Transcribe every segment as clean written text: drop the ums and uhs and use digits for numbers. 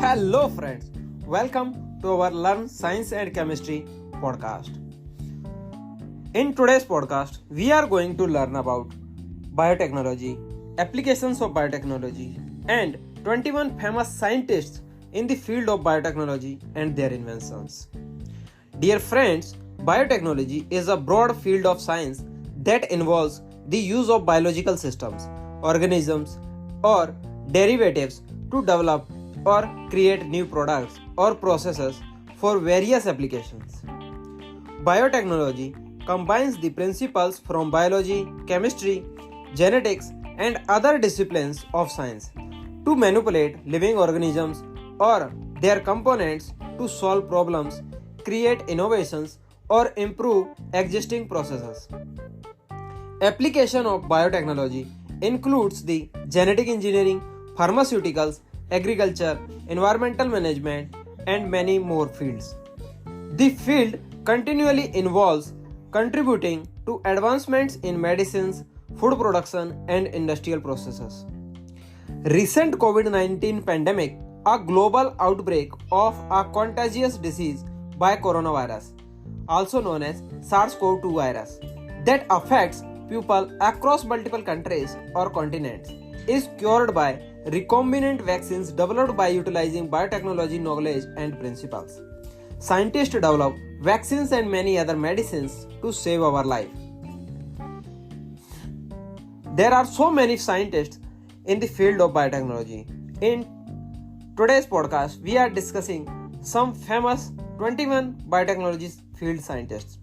Hello friends, welcome to our Learn Science and Chemistry podcast. In today's podcast, we are going to learn about biotechnology, applications of biotechnology, and 21 famous scientists in the field of biotechnology and their inventions. Dear friends, biotechnology is a broad field of science that involves the use of biological systems, organisms, or derivatives to develop or create new products or processes for various applications. Biotechnology combines the principles from biology, chemistry, genetics, and other disciplines of science to manipulate living organisms or their components to solve problems, create innovations, or improve existing processes. Application of biotechnology includes the genetic engineering, pharmaceuticals, agriculture, environmental management, and many more fields. The field continually involves contributing to advancements in medicines, food production, and industrial processes. Recent COVID-19 pandemic, a global outbreak of a contagious disease by coronavirus, also known as SARS-CoV-2 virus, that affects people across multiple countries or continents, is cured by recombinant vaccines developed by utilizing biotechnology knowledge and principles. Scientists develop vaccines and many other medicines to save our life. There are so many scientists in the field of biotechnology. In today's podcast, we are discussing some famous 21 biotechnology field scientists.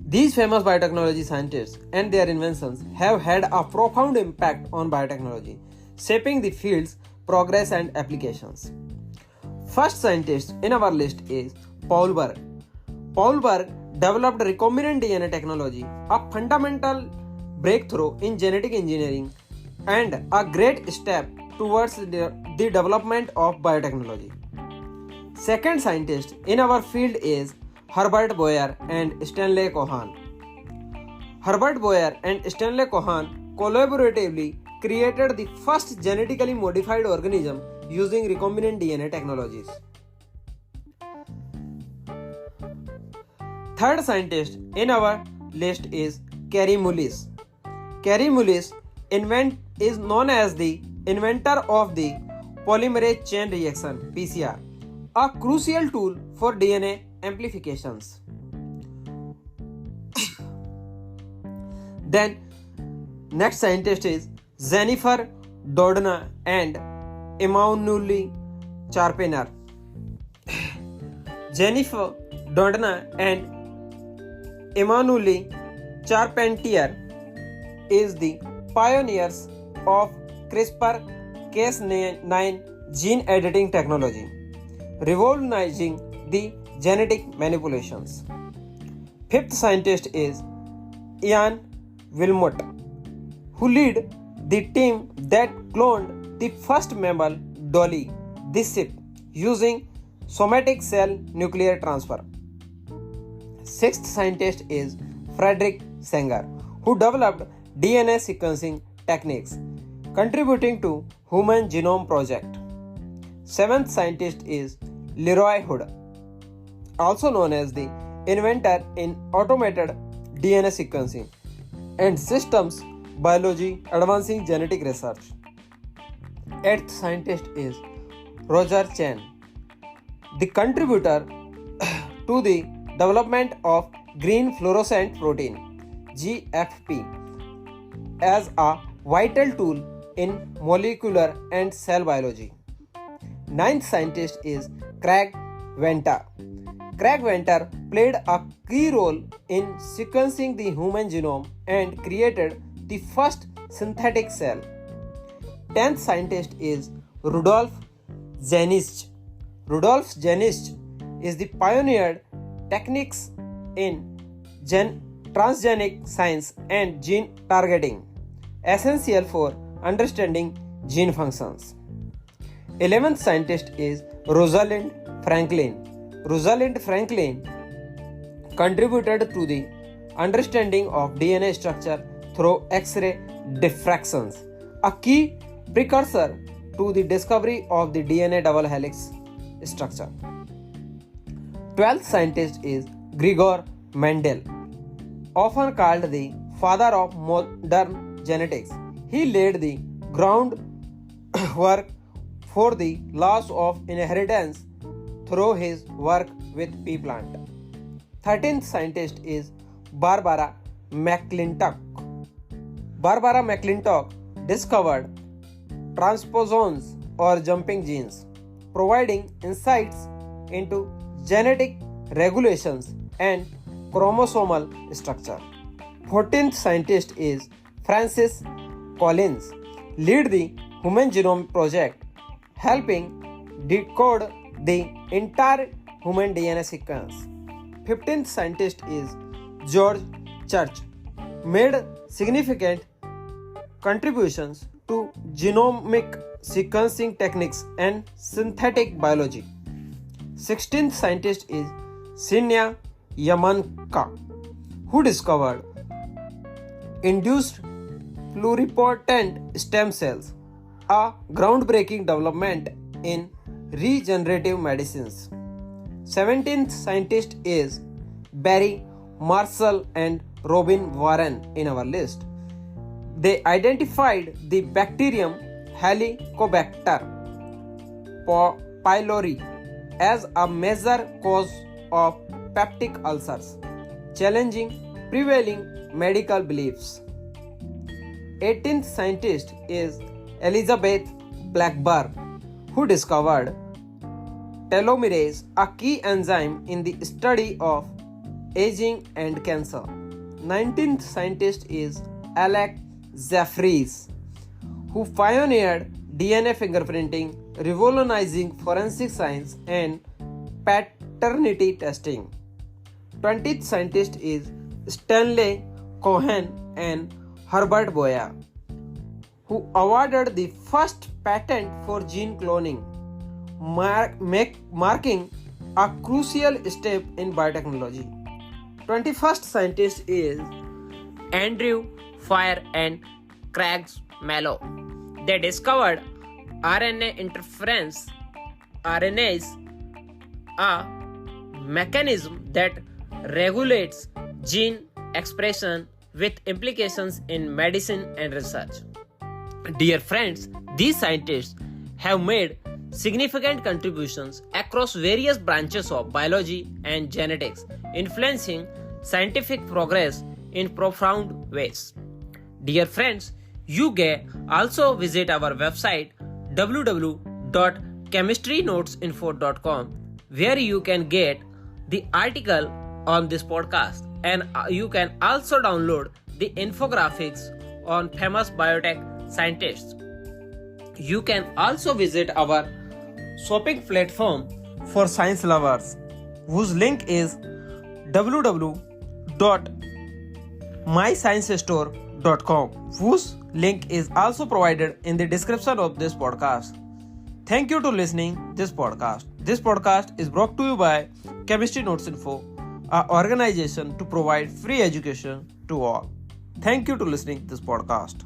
These famous biotechnology scientists and their inventions have had a profound impact on biotechnology, shaping the field's progress and applications. First scientist in our list is Paul Berg. Paul Berg developed recombinant DNA technology, a fundamental breakthrough in genetic engineering and a great step towards the development of biotechnology. Second scientist in our field is Herbert Boyer and Stanley Cohen. Herbert Boyer and Stanley Cohen collaboratively created the first genetically modified organism using recombinant DNA technologies. Third scientist in our list is Kary Mullis. Kary Mullis is known as the inventor of the polymerase chain reaction (PCR), a crucial tool for DNA amplifications. Then next scientist is Jennifer Doudna and Emmanuelle Charpentier. Jennifer Doudna and Emmanuelle Charpentier is the pioneers of CRISPR-Cas9 gene editing technology, revolutionizing the genetic manipulations. Fifth scientist is Ian Wilmot, who led the team that cloned the first mammal Dolly the sheep using somatic cell nuclear transfer. Sixth scientist is Frederick Sanger, who developed DNA sequencing techniques, contributing to Human Genome Project. Seventh scientist is Leroy Hood, also known as the inventor in automated DNA sequencing and systems biology advancing genetic research. Eighth scientist is Roger Chen, the contributor to the development of green fluorescent protein (GFP) as a vital tool in molecular and cell biology. Ninth scientist is Craig Venter. Craig Venter played a key role in sequencing the human genome and created the first synthetic cell. 10th scientist is Rudolf Janisch. Rudolf Janisch is the pioneered techniques in transgenic science and gene targeting, essential for understanding gene functions. 11th scientist is Rosalind Franklin. Rosalind Franklin contributed to the understanding of DNA structure through X-ray diffractions, a key precursor to the discovery of the DNA double helix structure. 12th scientist is Gregor Mendel, often called the father of modern genetics. He laid the groundwork for the laws of inheritance through his work with pea plant. 13th scientist is Barbara McClintock. Barbara McClintock discovered transposons or jumping genes, providing insights into genetic regulations and chromosomal structure. 14th scientist is Francis Collins, lead the Human Genome Project, helping decode the entire human DNA sequence. 15th scientist is George Church, made significant contributions to genomic sequencing techniques and synthetic biology. 16th scientist is Sinya Yamanka, who discovered induced pluripotent stem cells, a groundbreaking development in regenerative medicines. 17th scientist is Barry Marshall and Robin Warren in our list. They identified the bacterium Helicobacter pylori as a major cause of peptic ulcers, challenging prevailing medical beliefs. 18th scientist is Elizabeth Blackburn, who discovered telomerase, a key enzyme in the study of aging and cancer. 19th scientist is Alec Jeffreys, who pioneered DNA fingerprinting, revolutionizing forensic science and paternity testing. 20th scientist is Stanley Cohen and Herbert Boyer, who awarded the first patent for gene cloning, marking a crucial step in biotechnology. 21st scientist is Andrew Fire and Craig Mallow. They discovered RNA interference RNase, a mechanism that regulates gene expression with implications in medicine and research. Dear friends, these scientists have made significant contributions across various branches of biology and genetics, influencing scientific progress in profound ways. Dear friends, you can also visit our website www.chemistrynotesinfo.com, where you can get the article on this podcast, and you can also download the infographics on famous biotech scientists. You can also visit our shopping platform for science lovers, whose link is www.mysciencestore.com, whose link is also provided in the description of this podcast. Thank you to listening this podcast. This podcast is brought to you by Chemistry Notes Info, an organization to provide free education to all. Thank you to listening this podcast.